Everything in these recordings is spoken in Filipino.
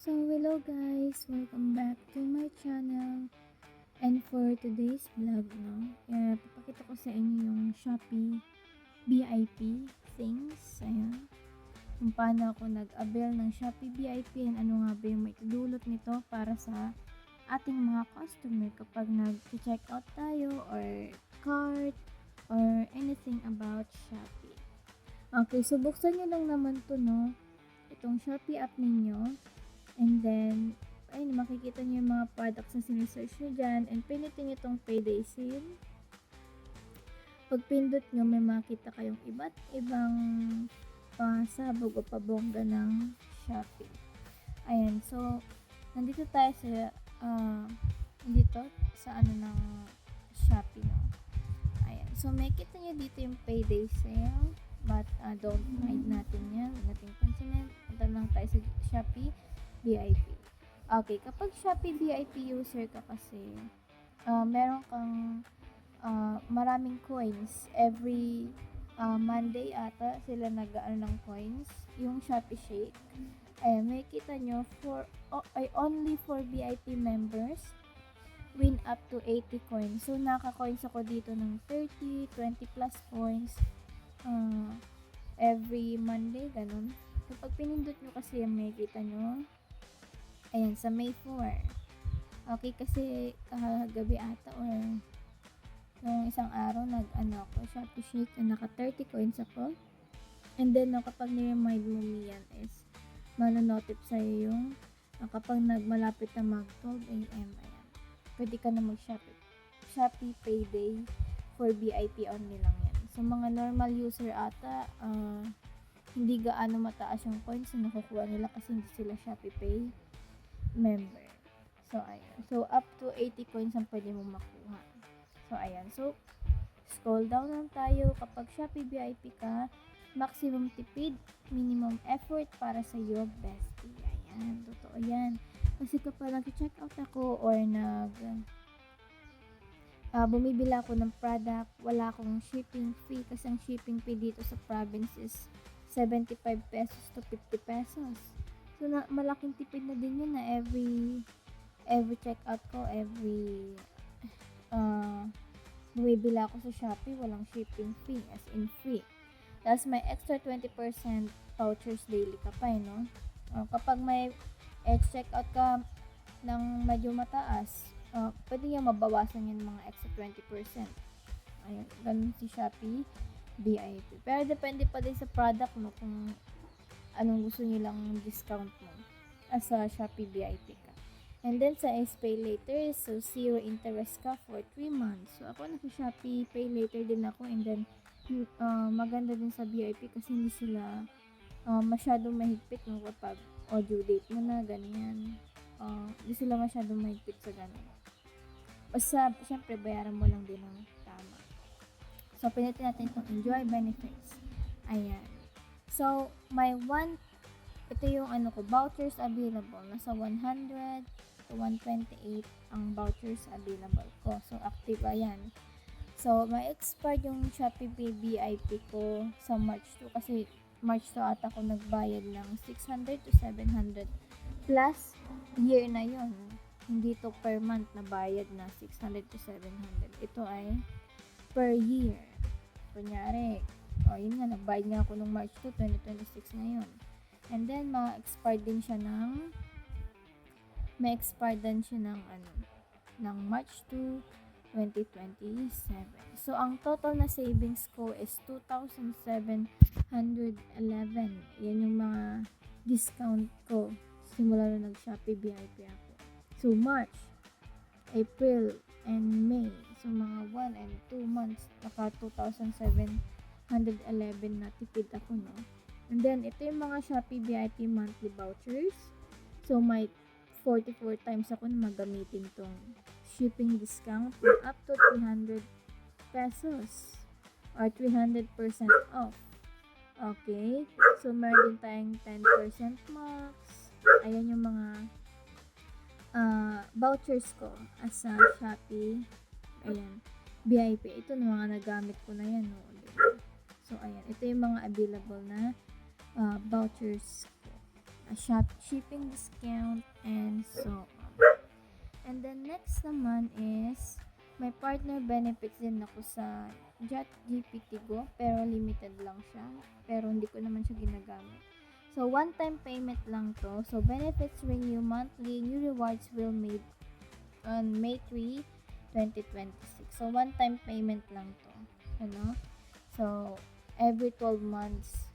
So, hello guys! Welcome back to my channel. And for today's vlog, papakita ko sa inyo yung Shopee VIP things. Ayan. Kung paano ako nag-avail ng Shopee VIP and ano nga ba yung may dulot nito para sa ating mga customer kapag nag-check out tayo or cart or anything about Shopee. Okay, so buksan nyo lang naman to, no? Itong Shopee app ninyo. And then, ayun, makikita niyo yung mga products na sinesearch nyo dyan. And pinitin nyo itong payday sale. Pag pindot nyo, may makita kayong iba't ibang pasabog o pabongga ng Shopee. Ayan, so, nandito tayo sa, dito, sa ano ng Shopee, no? Ayan, so makikita nyo dito yung payday sale. But, don't mind natin yan. Huwag natin pansinin. Punta lang tayo sa Shopee VIP. Okay, kapag Shopee VIP user ka kasi, meron kang maraming coins. Every Monday ata sila nag-ano ng coins. Yung Shopee Shake. Ayan, may kita nyo, only for VIP members, win up to 80 coins. So, naka-coins ako dito ng 30, 20 plus coins every Monday, ganun. So, pag pinindot nyo kasi may kita nyo, ayan, sa May 4. Okay, kasi kagabi ata or nung isang araw ako, Shopee Shake, naka 30 coins ako. And then, kapag ni-remind mo yan is manonotif sa'yo yung kapag malapit na mag 12 a.m. Ayan, pwede ka na mag-Shopee. Shopee Payday for VIP only lang yan. So, mga normal user ata, hindi gaano mataas yung coins na nakukuha nila kasi hindi sila Shopee Pay member. So, ayan. So, up to 80 coins ang pwede mo makuha. So, ayan. So, scroll down lang tayo. Kapag Shopee VIP ka, maximum tipid, minimum effort para sa iyo, bestie. Ayan. Totoo yan. Kasi kapag nag-check out ako or bumibila ako ng product, wala akong shipping fee kasi ang shipping fee dito sa province is 75 pesos to 50 pesos. So, malaking tipid na din yun na every checkout ko, bumibila ako sa Shopee, walang shipping fee, as in free. Tapos, may extra 20% vouchers daily ka pa, no? Kapag may checkout ka ng medyo mataas, pwede nyo mabawasan yung mga extra 20%. Ayun, ganun si Shopee VIP. Pero, depende pa din sa product mo kung anong gusto nyo lang discount mo as a Shopee VIP ka. And then sa Pay Later, so 0 interest ka for 3 months. So ako naka-Shopee Pay Later din ako, and then maganda din sa VIP kasi hindi sila masyadong mahigpit no, kapag due date mo na, ganyan. Hindi sila masyadong mahigpit sa ganun. Basta, syempre, bayaran mo lang din ng tama. So, pinitin natin itong enjoy benefits. Ayan. So, ito yung vouchers available. Nasa 100 to 128 ang vouchers available ko. So, active ayan. So, may expired yung Shopee Pay VIP ko sa March 2 kasi March 2 ata ako nagbayad ng 600 to 700 plus year na yun. Hindi to per month na bayad na 600 to 700. Ito ay per year. Kunyari, yun nga, nagbayad nga ako nung March 2, 2026 ngayon. And then, ma-expired din siya ng March 2, 2027. So, ang total na savings ko is 2,711. Yan yung mga discount ko simula na nag-Shopee VIP ako. So, March, April, and May. So, mga 1 and 2 months, naka 2,711 na tipid ako, no? And then, ito yung mga Shopee VIP monthly vouchers. So, may 44 times ako na magamitin tong shipping discount up to 300 pesos or 300% off. Okay? So, meron din tayong 10% max. Ayan yung mga vouchers ko as a Shopee. Ayan. VIP. Ito na mga nagamit ko na yan. No? So, ayan. Ito yung mga available na vouchers ko. shipping discount, and so on. And then next naman is may partner benefits din ako sa JetGPT Go, pero limited lang siya. Pero hindi ko naman siya ginagamit. So, one-time payment lang to. So, benefits renew monthly. New rewards will made on May 3, 2026. So, one-time payment lang to. Ano? So, every 12 months.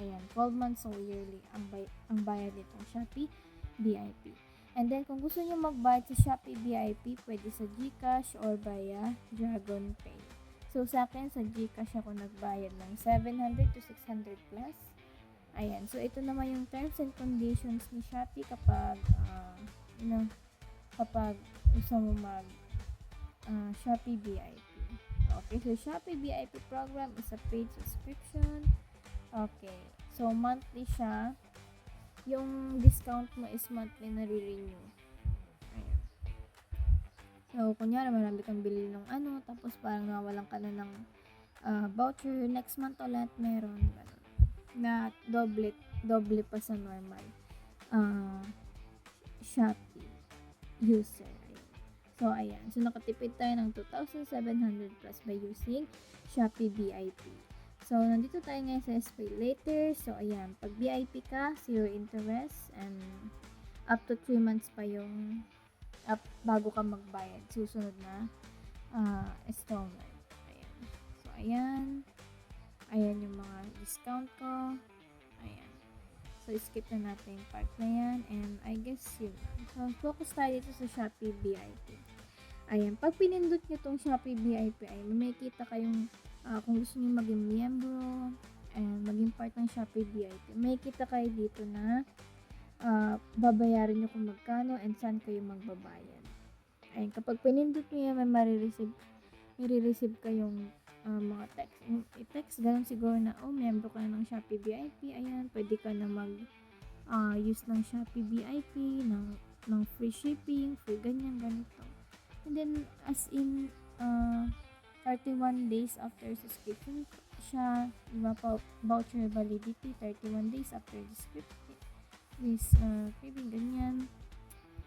Ayan, 12 months o yearly ang bayad nitong Shopee VIP. And then, kung gusto nyo magbayad sa Shopee VIP, pwede sa GCash or via Dragon Pay. So, sa akin, sa GCash ako nagbayad ng 700 to 600 plus. Ayan. So, ito naman yung terms and conditions ni Shopee kapag, kapag gusto mo mag Shopee VIP. Okay. So, Shopee VIP program is a paid subscription. Okay. So, monthly siya. Yung discount mo is monthly na re-renew. Ayan. So, kunyari, marami kang bili ng tapos parang nawalan ka na ng voucher. Next month ulit, meron. Na doble pa sa normal Shopee user. Ayan. So, ayan. So, nakatipid tayo ng 2,700 plus by using Shopee VIP. So, nandito tayo ngayon sa SPay Later. So, ayan. Pag VIP ka, 0 interest and up to 3 months pa yung bago ka magbayad. Susunod na installment. Ayan. So, ayan. Ayan yung mga discount ko. Ayan. So, skip na natin yung part na yan. And I guess yun. So, focus tayo dito sa Shopee VIP. Ayan. Pag pinindot nyo tong Shopee VIP, ay may kita kayong kung gusto niyo maging miyembro and maging part ng Shopee VIP, may kita kayo dito na babayaran niyo kung magkano and saan kayo magbabayad. Ayun, kapag pinindot niyo yan, may marireceive kayong mga text. I-text, ganun siguro na, miyembro ka na ng Shopee VIP, ayan, pwede ka na use ng Shopee VIP, ng free shipping, free ganyan, ganito. And then, as in, 31 days after subscription siya, diba pa, voucher validity, 31 days after craving, ganyan.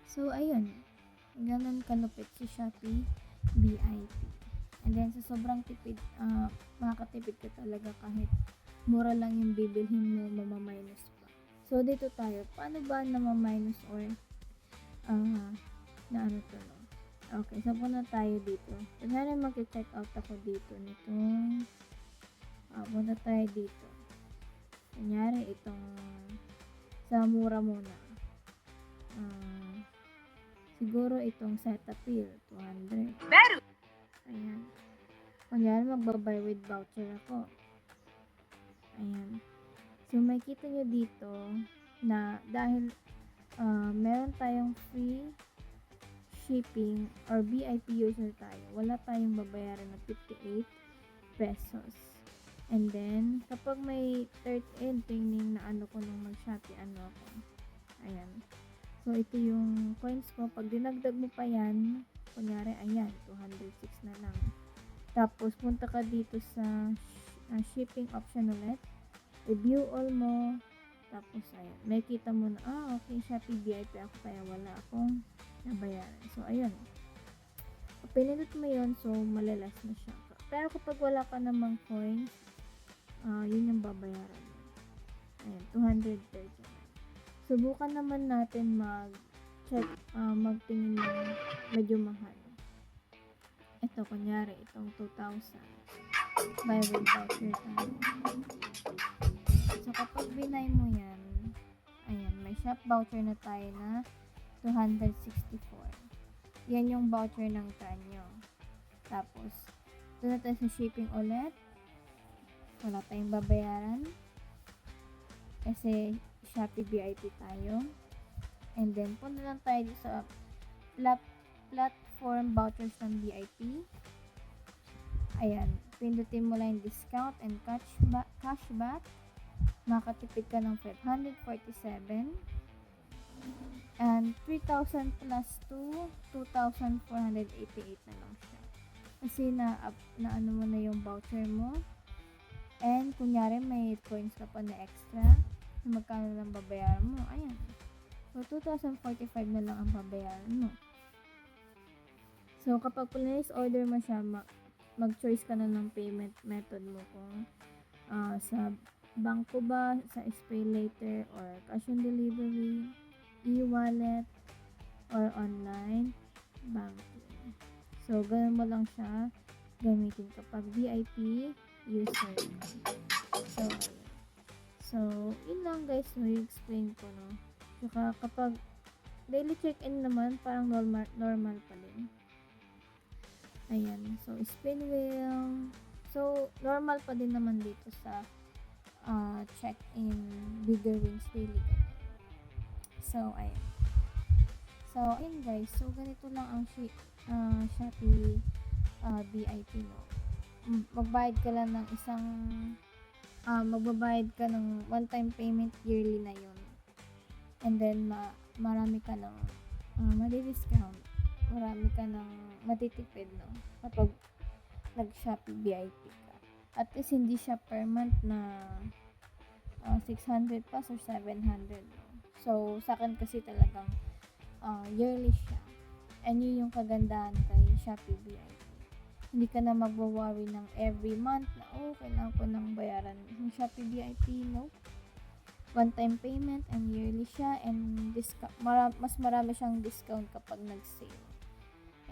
So, ayun, ganun kalupit si Shopee VIP. And then, sa sobrang tipid, makakatipid ka talaga kahit mura lang yung bibilhin mo, mamaminus pa. So, dito tayo, paano ba namaminus or na ano to, no? Okay, so punta tayo dito. Kunyari mag-check out ako dito nitong punta tayo dito. Kunyari itong sa mura muna. Siguro itong Cetaphil, 200. Ayan. Kunyari magbabuy with voucher ako. Ayan. So, makikita nyo dito na dahil meron tayong free shipping or VIP user tayo, wala tayong babayaran na 58 pesos. And then, kapag may third ending na ko nung mag-Shopee, ako. Ayan. So, ito yung coins ko. Pag dinagdag mo pa yan, kunyari, ayan, 206 na lang. Tapos, punta ka dito sa shipping option ulit. Review all mo. Tapos, ayan, may kita mo na, okay, Shopee VIP ako, kaya wala akong nabayaran. So, ayun. Pag pinindot mo yun, so, malalas na siya. Pero kapag wala ka namang coins, yun yung babayaran mo. Ayan, 239. Subukan naman natin mag-check, magtingin ng medyo mahal. Ito, kunyari, itong 2,000. Buy with voucher tayo. So, kapag binay mo yan, ayan, may shop voucher na tayo na 264. Yan yung voucher ng kanyo. Tapos, doon na tayo sa shipping ulit. Wala tayong babayaran. Kasi, Shopee VIP tayo. And then, punta lang tayo sa platform vouchers ng VIP. Ayan. Pindutin mo lang yung discount and cashback. Makatipid ka ng 547. And 3,000 plus 2,488 na lang siya. Kasi na ano mo na yung voucher mo. And kunyari may coins ka pa na extra. Kung magkano lang babayaran mo. Ayan. So, 2,045 na lang ang babayaran mo. So, kapag place order mo siya, mag-choice ka na ng payment method mo kung sa bangko ba, sa pay later, or cash on delivery, e-wallet, or online banking. So, ganun mo lang siya gamitin kapag VIP user. So, ayun. So, yun lang guys, i-explain ko, no. Saka kapag daily check-in naman, parang normal pa din. Ayan. So, spin wheel. So, normal pa din naman dito sa check-in Bigger Wings Daily. So, ayan. So, ayan guys. So, ganito lang ang Shopee VIP, no. Magbayad ka lang ng magbabayad ka ng one-time payment yearly na yun. And then, marami ka ng madi-discount. Marami ka ng matitipid, no, kapag nag-Shopee VIP ka. At least hindi siya per month na 600 plus or 700, no. So, sa akin kasi talagang yearly siya. And yun yung kagandahan kay Shopee VIP. Hindi ka na magwa-worry ng every month na, kailangan ko nang bayaran yung Shopee VIP, no. One-time payment and yearly siya, and mas marami siyang discount kapag nag-sale.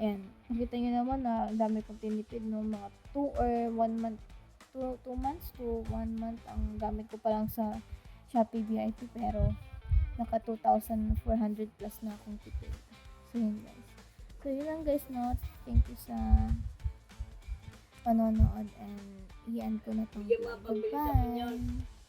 And nakita nyo naman na dami kong tinipid, no, mga 2 months to 1 month ang gamit ko pa lang sa Shopee VIP, pero naka 2,400 plus na akong tipid. So yun guys. So yun lang guys, no. Thank you sa panonood, and i-end ko na itong vlog. Bye!